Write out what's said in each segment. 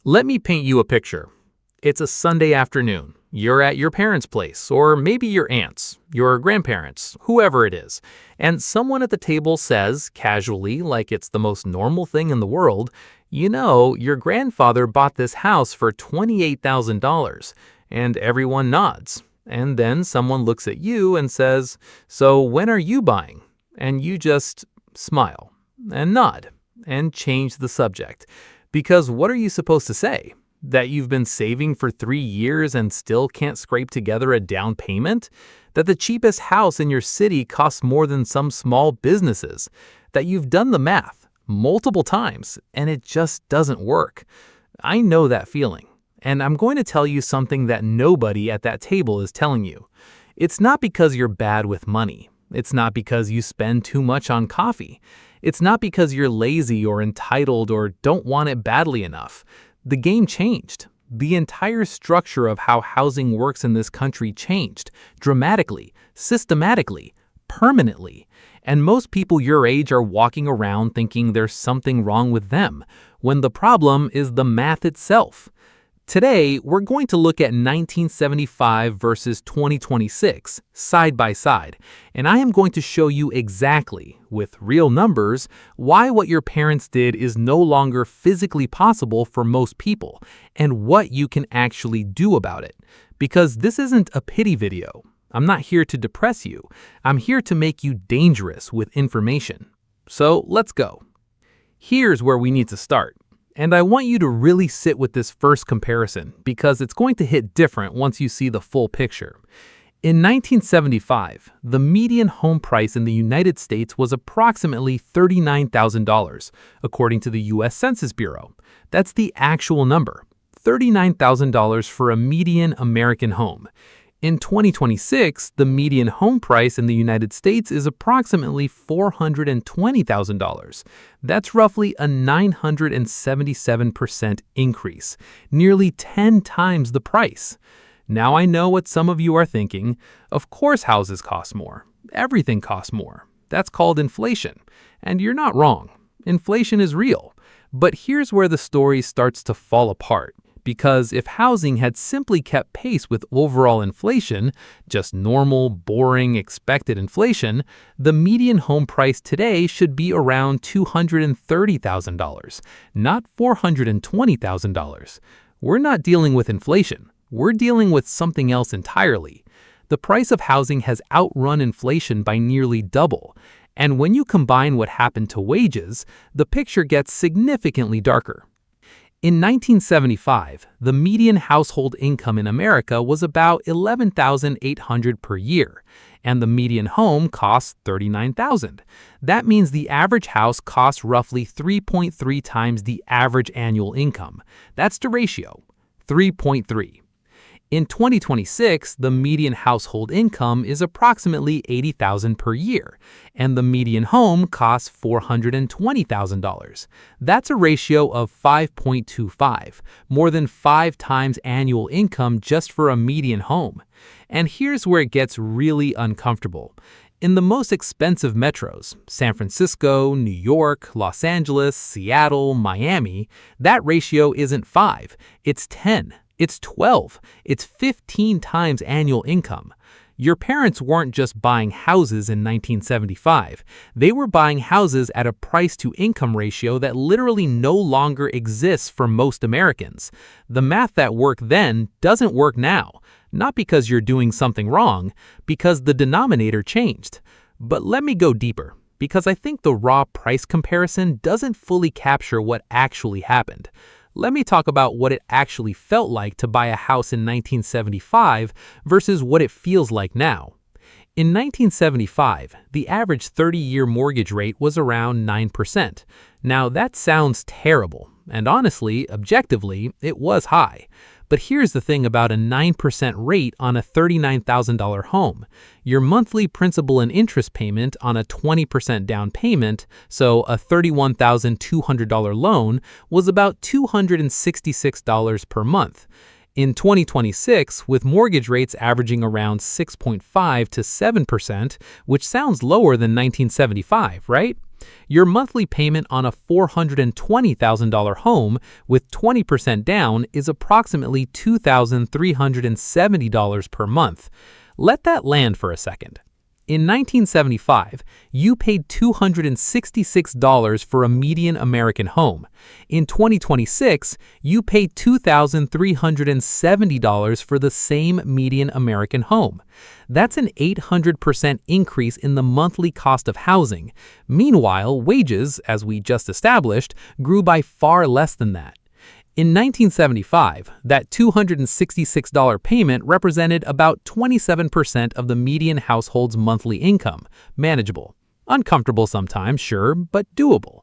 Let me paint you a picture. It's a Sunday afternoon. You're at your parents' place, or maybe your aunt's, your grandparents', whoever it is, and someone at the table says, casually, like it's the most normal thing in the world, your grandfather bought this house for $28,000, and everyone nods. And then someone looks at you and says, so when are you buying? And you just smile and nod and change the subject. Because what are you supposed to say? That you've been saving for 3 years and still can't scrape together a down payment? That the cheapest house in your city costs more than some small businesses? That you've done the math multiple times and it just doesn't work? I know that feeling, and I'm going to tell you something that nobody at that table is telling you. It's not because you're bad with money. It's not because you spend too much on coffee. It's not because you're lazy or entitled or don't want it badly enough. The game changed. The entire structure of how housing works in this country changed dramatically, systematically, permanently. And most people your age are walking around thinking there's something wrong with them, when the problem is the math itself. Today, we're going to look at 1975 versus 2026, side by side, and I am going to show you exactly, with real numbers, why what your parents did is no longer physically possible for most people, and what you can actually do about it. Because this isn't a pity video. I'm not here to depress you. I'm here to make you dangerous with information. So let's go. Here's where we need to start. And I want you to really sit with this first comparison because it's going to hit different once you see the full picture. In 1975, the median home price in the United States was approximately $39,000, according to the U.S. Census Bureau. That's the actual number, $39,000 for a median American home. In 2026, the median home price in the United States is approximately $420,000. That's roughly a 977% increase, nearly 10 times the price. Now I know what some of you are thinking. Of course houses cost more. Everything costs more. That's called inflation. And you're not wrong. Inflation is real. But here's where the story starts to fall apart. Because if housing had simply kept pace with overall inflation, just normal, boring, expected inflation, the median home price today should be around $230,000, not $420,000. We're not dealing with inflation. We're dealing with something else entirely. The price of housing has outrun inflation by nearly double. And when you combine what happened to wages, the picture gets significantly darker. In 1975, the median household income in America was about $11,800 per year, and the median home costs $39,000. That means the average house costs roughly 3.3 times the average annual income. That's the ratio, 3.3. In 2026, the median household income is approximately $80,000 per year, and the median home costs $420,000. That's a ratio of 5.25, more than 5 times annual income just for a median home. And here's where it gets really uncomfortable. In the most expensive metros, San Francisco, New York, Los Angeles, Seattle, Miami, that ratio isn't 5, it's 10. It's 12. It's 15 times annual income. Your parents weren't just buying houses in 1975. They were buying houses at a price-to-income ratio that literally no longer exists for most Americans. The math that worked then doesn't work now. Not because you're doing something wrong, because the denominator changed. But let me go deeper, because I think the raw price comparison doesn't fully capture what actually happened. Let me talk about what it actually felt like to buy a house in 1975 versus what it feels like now. In 1975, the average 30-year mortgage rate was around 9%. Now that sounds terrible, and honestly, objectively, it was high. But here's the thing about a 9% rate on a $39,000 home. Your monthly principal and interest payment on a 20% down payment, so a $31,200 loan, was about $266 per month. In 2026, with mortgage rates averaging around 6.5 to 7%, which sounds lower than 1975, right? Your monthly payment on a $420,000 home with 20% down is approximately $2,370 per month. Let that land for a second. In 1975, you paid $266 for a median American home. In 2026, you pay $2,370 for the same median American home. That's an 800% increase in the monthly cost of housing. Meanwhile, wages, as we just established, grew by far less than that. In 1975, that $266 payment represented about 27% of the median household's monthly income, manageable. Uncomfortable sometimes, sure, but doable.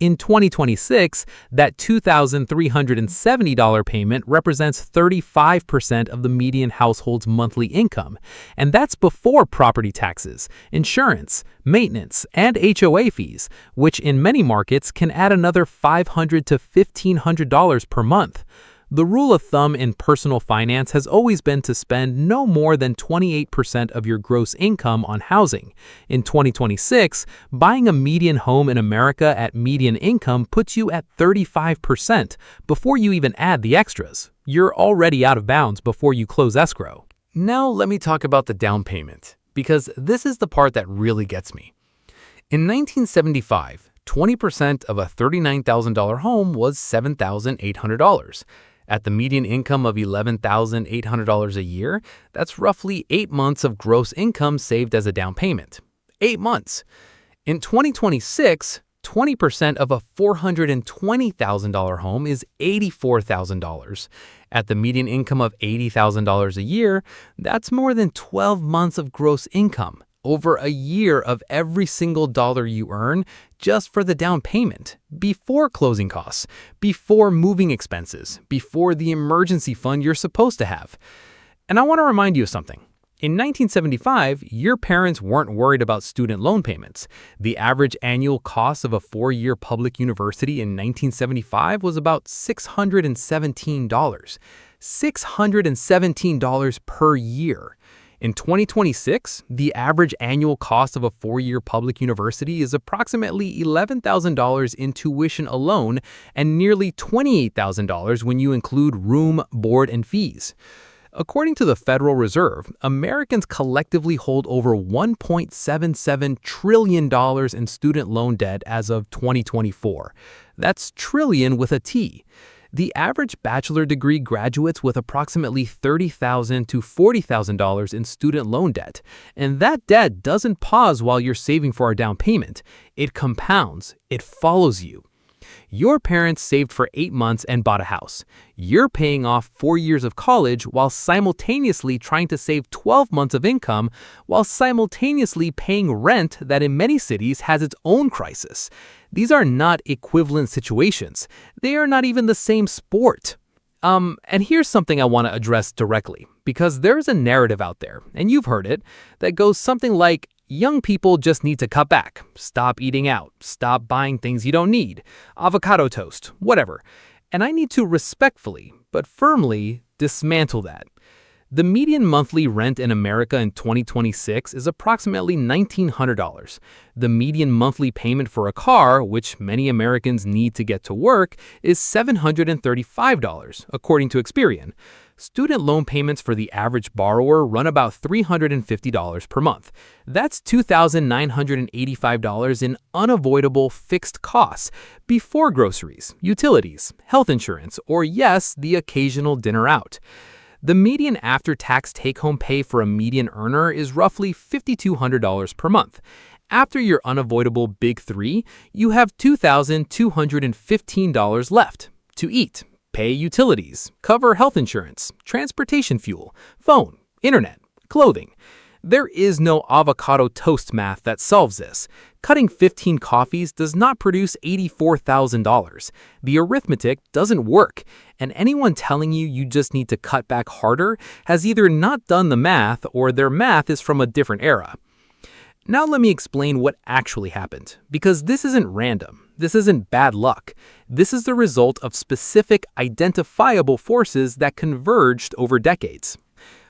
In 2026, that $2,370 payment represents 35% of the median household's monthly income, and that's before property taxes, insurance, maintenance, and HOA fees, which in many markets can add another $500 to $1,500 per month. The rule of thumb in personal finance has always been to spend no more than 28% of your gross income on housing. In 2026, buying a median home in America at median income puts you at 35% before you even add the extras. You're already out of bounds before you close escrow. Now let me talk about the down payment, because this is the part that really gets me. In 1975, 20% of a $39,000 home was $7,800. At the median income of $11,800 a year, that's roughly 8 months of gross income saved as a down payment. 8 months. In 2026, 20% of a $420,000 home is $84,000. At the median income of $80,000 a year, that's more than 12 months of gross income. Over a year of every single dollar you earn just for the down payment, before closing costs, before moving expenses, before the emergency fund you're supposed to have. And I want to remind you of something. In 1975, your parents weren't worried about student loan payments. The average annual cost of a 4-year public university in 1975 was about $617. $617 per year. In 2026, the average annual cost of a 4-year public university is approximately $11,000 in tuition alone and nearly $28,000 when you include room, board, and fees. According to the Federal Reserve, Americans collectively hold over $1.77 trillion in student loan debt as of 2024. That's trillion with a T. The average bachelor degree graduates with approximately $30,000 to $40,000 in student loan debt, and that debt doesn't pause while you're saving for a down payment. It compounds. It follows you. Your parents saved for 8 months and bought a house. You're paying off 4 years of college while simultaneously trying to save 12 months of income while simultaneously paying rent that in many cities has its own crisis. These are not equivalent situations. They are not even the same sport. And here's something I want to address directly, because there's a narrative out there, and you've heard it, that goes something like, young people just need to cut back, stop eating out, stop buying things you don't need, avocado toast, whatever. And I need to respectfully, but firmly, dismantle that. The median monthly rent in America in 2026 is approximately $1,900. The median monthly payment for a car, which many Americans need to get to work, is $735, according to Experian. Student loan payments for the average borrower run about $350 per month. That's $2,985 in unavoidable fixed costs before groceries, utilities, health insurance, or yes, the occasional dinner out. The median after-tax take-home pay for a median earner is roughly $5,200 per month. After your unavoidable big three, you have $2,215 left to eat, pay utilities, cover health insurance, transportation fuel, phone, internet, clothing. There is no avocado toast math that solves this. Cutting 15 coffees does not produce $84,000. The arithmetic doesn't work, and anyone telling you you just need to cut back harder has either not done the math or their math is from a different era. Now let me explain what actually happened, because this isn't random. This isn't bad luck. This is the result of specific, identifiable forces that converged over decades.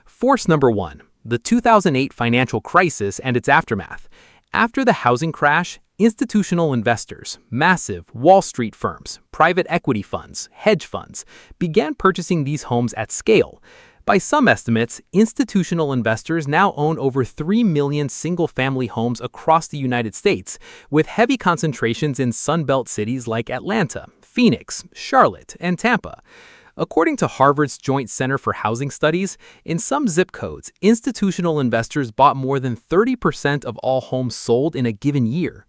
Force number 1. The 2008 financial crisis and its aftermath. After the housing crash, Institutional investors, massive Wall Street firms, private equity funds, hedge funds, began purchasing these homes at scale. By some estimates, institutional investors now own over 3 million single-family homes across the United States, with heavy concentrations in Sunbelt cities like Atlanta, Phoenix, Charlotte, and Tampa. According to Harvard's Joint Center for Housing Studies, in some zip codes, institutional investors bought more than 30% of all homes sold in a given year.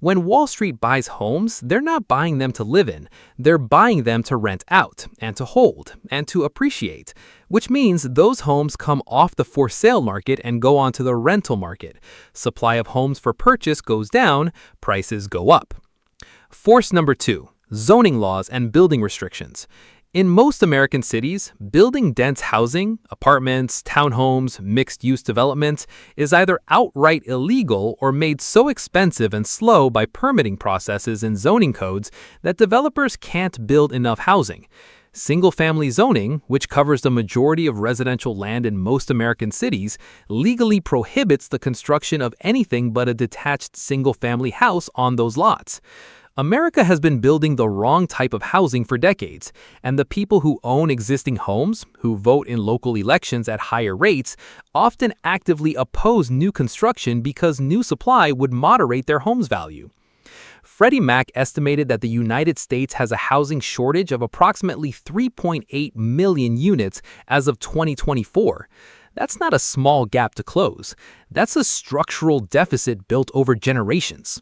When Wall Street buys homes, they're not buying them to live in. They're buying them to rent out, and to hold, and to appreciate, which means those homes come off the for-sale market and go onto the rental market. Supply of homes for purchase goes down, prices go up. Force number 2, zoning laws and building restrictions. In most American cities, building dense housing, apartments, townhomes, mixed-use developments, is either outright illegal or made so expensive and slow by permitting processes and zoning codes that developers can't build enough housing. Single-family zoning, which covers the majority of residential land in most American cities, legally prohibits the construction of anything but a detached single-family house on those lots. America has been building the wrong type of housing for decades, and the people who own existing homes, who vote in local elections at higher rates, often actively oppose new construction because new supply would moderate their home's value. Freddie Mac estimated that the United States has a housing shortage of approximately 3.8 million units as of 2024. That's not a small gap to close. That's a structural deficit built over generations.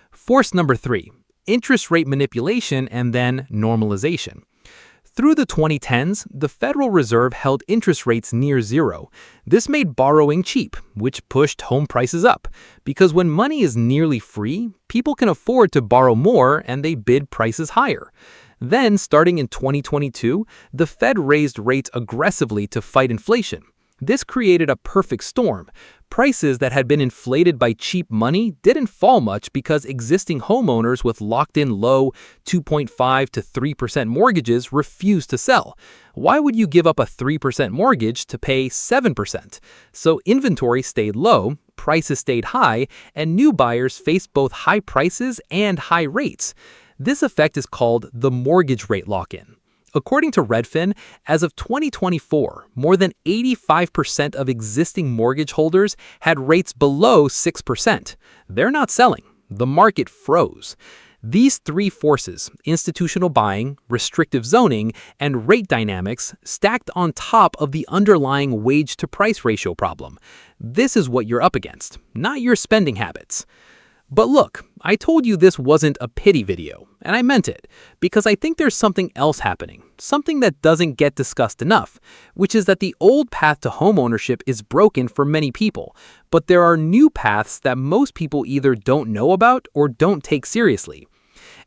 Force number 3. Interest rate manipulation and then normalization. Through the 2010s, the Federal Reserve held interest rates near zero. This made borrowing cheap, which pushed home prices up. Because when money is nearly free, people can afford to borrow more and they bid prices higher. Then, starting in 2022, the Fed raised rates aggressively to fight inflation. This created a perfect storm. Prices that had been inflated by cheap money didn't fall much because existing homeowners with locked-in low 2.5 to 3% mortgages refused to sell. Why would you give up a 3% mortgage to pay 7%? So inventory stayed low, prices stayed high, and new buyers faced both high prices and high rates. This effect is called the mortgage rate lock-in. According to Redfin, as of 2024, more than 85% of existing mortgage holders had rates below 6%. They're not selling. The market froze. These three forces, institutional buying, restrictive zoning, and rate dynamics, stacked on top of the underlying wage-to-price ratio problem. This is what you're up against, not your spending habits. But look, I told you this wasn't a pity video, and I meant it, because I think there's something else happening, something that doesn't get discussed enough, which is that the old path to homeownership is broken for many people, but there are new paths that most people either don't know about or don't take seriously.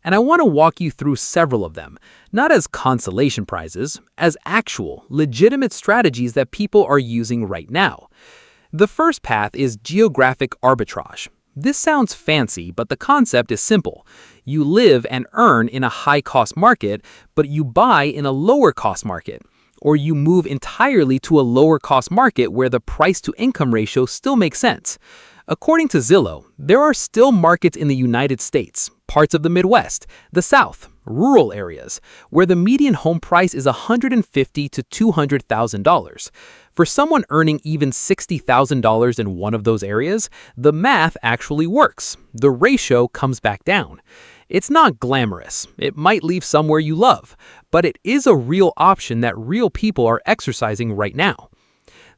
And I want to walk you through several of them, not as consolation prizes, as actual, legitimate strategies that people are using right now. The first path is geographic arbitrage. This sounds fancy, but the concept is simple. You live and earn in a high-cost market, but you buy in a lower-cost market. Or you move entirely to a lower-cost market where the price-to-income ratio still makes sense. According to Zillow, there are still markets in the United States, parts of the Midwest, the South, rural areas, where the median home price is $150,000 to $200,000. For someone earning even $60,000 in one of those areas, the math actually works. The ratio comes back down. It's not glamorous. It might leave somewhere you love, but it is a real option that real people are exercising right now.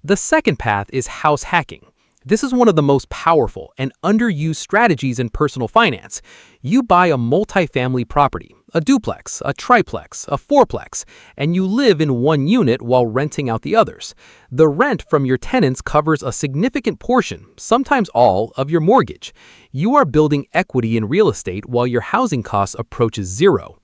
The second path is house hacking. This is one of the most powerful and underused strategies in personal finance. You buy a multifamily property, a duplex, a triplex, a fourplex, and you live in one unit while renting out the others. The rent from your tenants covers a significant portion, sometimes all, of your mortgage. You are building equity in real estate while your housing costs approaches zero.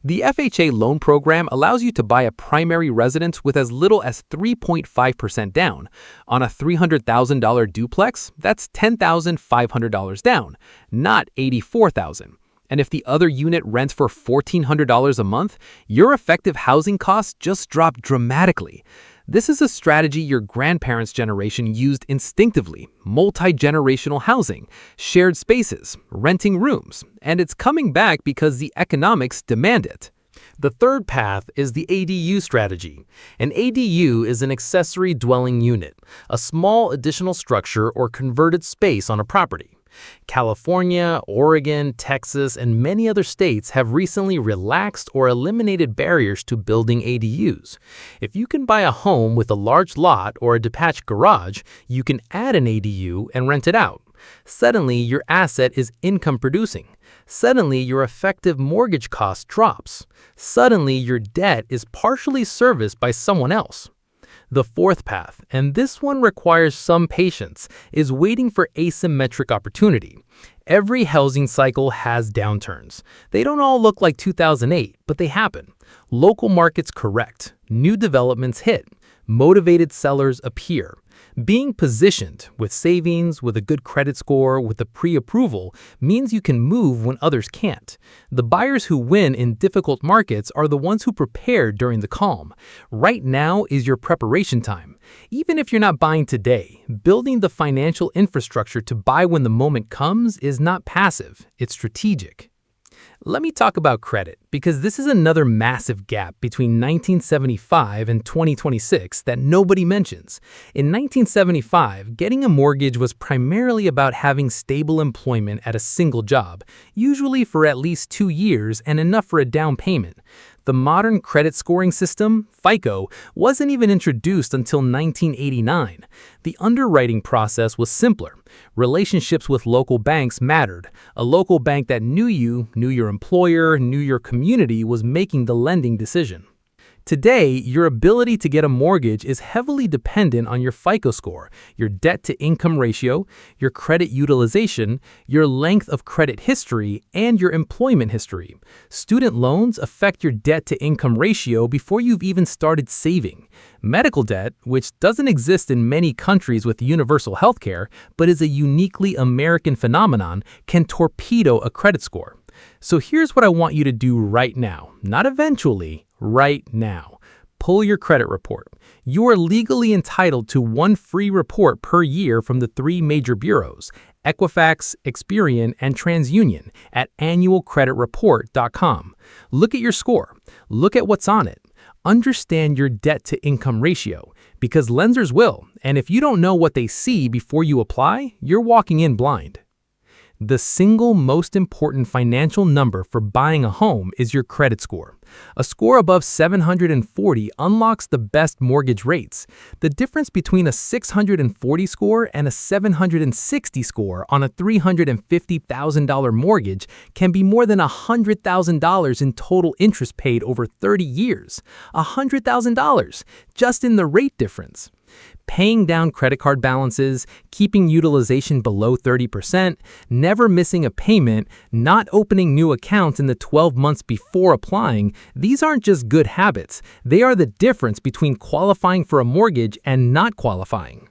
The FHA loan program allows you to buy a primary residence with as little as 3.5% down. On a $300,000 duplex, that's $10,500 down, not $84,000. And if the other unit rents for $1,400 a month, your effective housing costs just drop dramatically. This is a strategy your grandparents' generation used instinctively: multi-generational housing, shared spaces, renting rooms, and it's coming back because the economics demand it. The third path is the ADU strategy. An ADU is an accessory dwelling unit, a small additional structure or converted space on a property. California, Oregon, Texas, and many other states have recently relaxed or eliminated barriers to building ADUs. If you can buy a home with a large lot or a detached garage, you can add an ADU and rent it out. Suddenly, your asset is income producing. Suddenly, your effective mortgage cost drops. Suddenly, your debt is partially serviced by someone else. The fourth path, and this one requires some patience, is waiting for asymmetric opportunity. Every housing cycle has downturns. They don't all look like 2008, but they happen. Local markets correct. New developments hit. Motivated sellers appear. Being positioned with savings, with a good credit score, with a pre-approval means you can move when others can't. The buyers who win in difficult markets are the ones who prepared during the calm. Right now is your preparation time. Even if you're not buying today, building the financial infrastructure to buy when the moment comes is not passive, it's strategic. Let me talk about credit, because this is another massive gap between 1975 and 2026 that nobody mentions. In 1975, getting a mortgage was primarily about having stable employment at a single job, usually for at least 2 years and enough for a down payment. The modern credit scoring system, FICO, wasn't even introduced until 1989. The underwriting process was simpler. Relationships with local banks mattered. A local bank that knew you, knew your employer, knew your community was making the lending decision. Today, your ability to get a mortgage is heavily dependent on your FICO score, your debt-to-income ratio, your credit utilization, your length of credit history, and your employment history. Student loans affect your debt-to-income ratio before you've even started saving. Medical debt, which doesn't exist in many countries with universal healthcare, but is a uniquely American phenomenon, can torpedo a credit score. So here's what I want you to do right now, not eventually, right now. Pull your credit report. You are legally entitled to one free report per year from the 3 major bureaus, Equifax, Experian, and TransUnion, at annualcreditreport.com. Look at your score. Look at what's on it. Understand your debt-to-income ratio, because lenders will, and if you don't know what they see before you apply, you're walking in blind. The single most important financial number for buying a home is your credit score. A score above 740 unlocks the best mortgage rates. The difference between a 640 score and a 760 score on a $350,000 mortgage can be more than $100,000 in total interest paid over 30 years. $100,000 just in the rate difference. Paying down credit card balances, keeping utilization below 30%, never missing a payment, not opening new accounts in the 12 months before applying, these aren't just good habits. They are the difference between qualifying for a mortgage and not qualifying.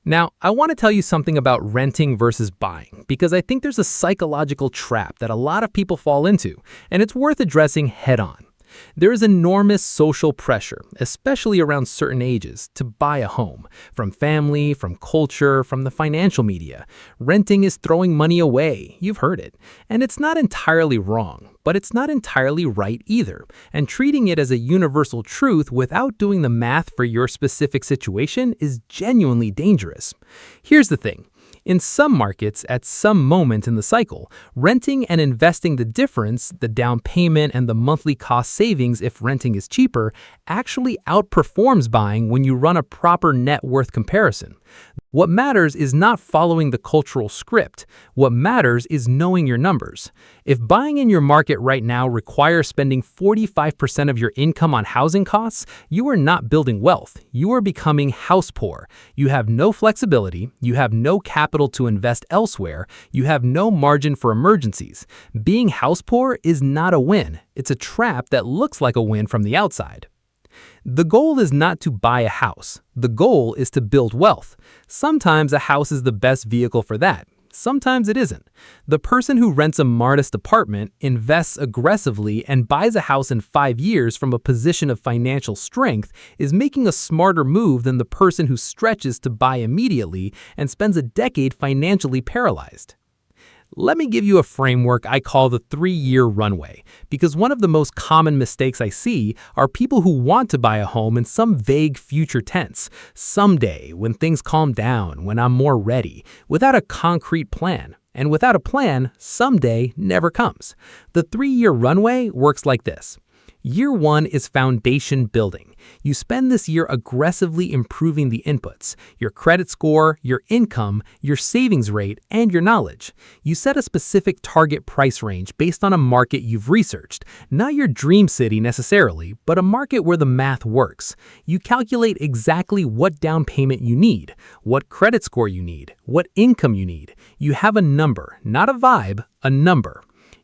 Now, I want to tell you something about renting versus buying, because I think there's a psychological trap that a lot of people fall into, and it's worth addressing head-on. There is enormous social pressure, especially around certain ages, to buy a home. From family, from culture, from the financial media. Renting is throwing money away, you've heard it. And it's not entirely wrong, but it's not entirely right either. And treating it as a universal truth without doing the math for your specific situation is genuinely dangerous. Here's the thing. In some markets, at some moment in the cycle, renting and investing the difference, the down payment and the monthly cost savings if renting is cheaper, actually outperforms buying when you run a proper net worth comparison. What matters is not following the cultural script. What matters is knowing your numbers. If buying in your market right now requires spending 45% of your income on housing costs, you are not building wealth. You are becoming house poor. You have no flexibility. You have no capital to invest elsewhere. You have no margin for emergencies. Being house poor is not a win. It's a trap that looks like a win from the outside. The goal is not to buy a house. The goal is to build wealth. Sometimes a house is the best vehicle for that. Sometimes it isn't. The person who rents a modest apartment, invests aggressively, and buys a house in 5 years from a position of financial strength is making a smarter move than the person who stretches to buy immediately and spends a decade financially paralyzed. Let me give you a framework I call the 3-year runway, because one of the most common mistakes I see are people who want to buy a home in some vague future tense, someday, when things calm down, when I'm more ready, without a concrete plan. And without a plan, someday never comes. The 3-year runway works like this. Year 1 is foundation building. You spend this year aggressively improving the inputs, your credit score, your income, your savings rate, and your knowledge. You set a specific target price range based on a market you've researched, not your dream city necessarily, but a market where the math works. You calculate exactly what down payment you need, what credit score you need, what income you need. You have a number, not a vibe, a number.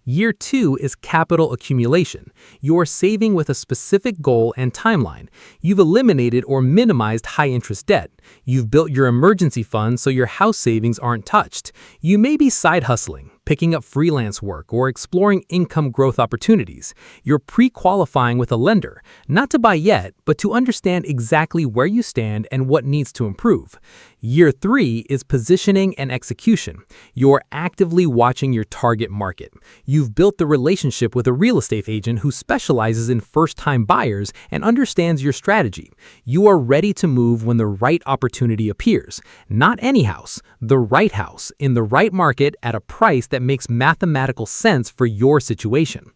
Year 2 is capital accumulation. You're saving with a specific goal and timeline. You've eliminated or minimized high-interest debt. You've built your emergency fund so your house savings aren't touched. You may be side hustling, picking up freelance work, or exploring income growth opportunities. You're pre-qualifying with a lender, not to buy yet, but to understand exactly where you stand and what needs to improve. Year 3 is positioning and execution. You're actively watching your target market. You've built the relationship with a real estate agent who specializes in first-time buyers and understands your strategy. You are ready to move when the right opportunity appears. Not any house, the right house, in the right market at a price that makes mathematical sense for your situation.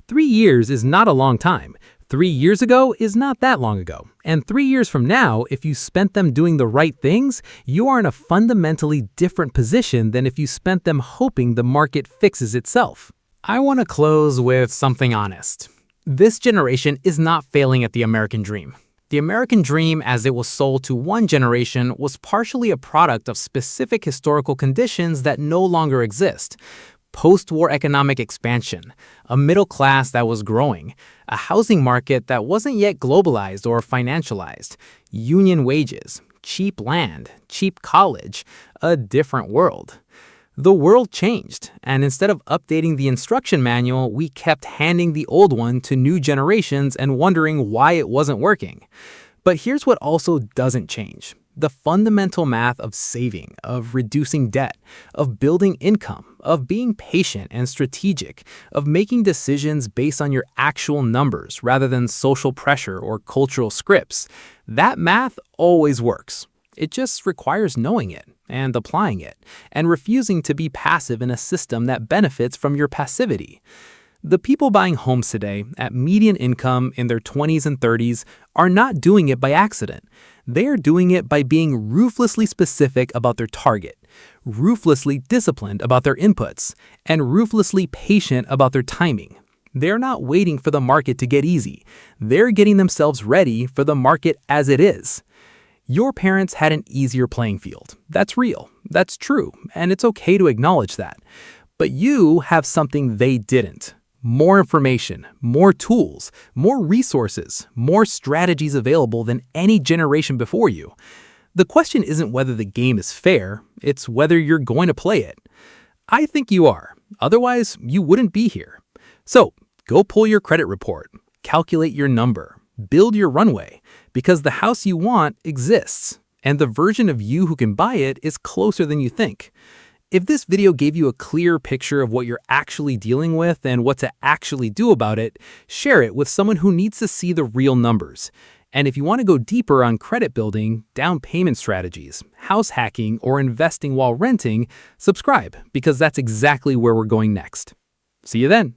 3 years is not a long time. 3 years ago is not that long ago. And 3 years from now, if you spent them doing the right things, you are in a fundamentally different position than if you spent them hoping the market fixes itself. I want to close with something honest. This generation is not failing at the American dream. The American dream, as it was sold to one generation, was partially a product of specific historical conditions that no longer exist. Post-war economic expansion, a middle class that was growing, a housing market that wasn't yet globalized or financialized, union wages, cheap land, cheap college, a different world. The world changed, and instead of updating the instruction manual, we kept handing the old one to new generations and wondering why it wasn't working. But here's what also doesn't change. The fundamental math of saving, of reducing debt, of building income, of being patient and strategic, of making decisions based on your actual numbers rather than social pressure or cultural scripts. That math always works. It just requires knowing it and applying it, and refusing to be passive in a system that benefits from your passivity. The people buying homes today at median income in their 20s and 30s are not doing it by accident. They are doing it by being ruthlessly specific about their target, ruthlessly disciplined about their inputs, and ruthlessly patient about their timing. They're not waiting for the market to get easy. They're getting themselves ready for the market as it is. Your parents had an easier playing field. That's real. That's true. And it's okay to acknowledge that. But you have something they didn't. More information, more tools, more resources, more strategies available than any generation before you. The question isn't whether the game is fair, it's whether you're going to play it. I think you are. Otherwise, you wouldn't be here. So, go pull your credit report, calculate your number, build your runway, because the house you want exists, and the version of you who can buy it is closer than you think. If this video gave you a clear picture of what you're actually dealing with and what to actually do about it, share it with someone who needs to see the real numbers. And if you want to go deeper on credit building, down payment strategies, house hacking, or investing while renting, subscribe, because that's exactly where we're going next. See you then.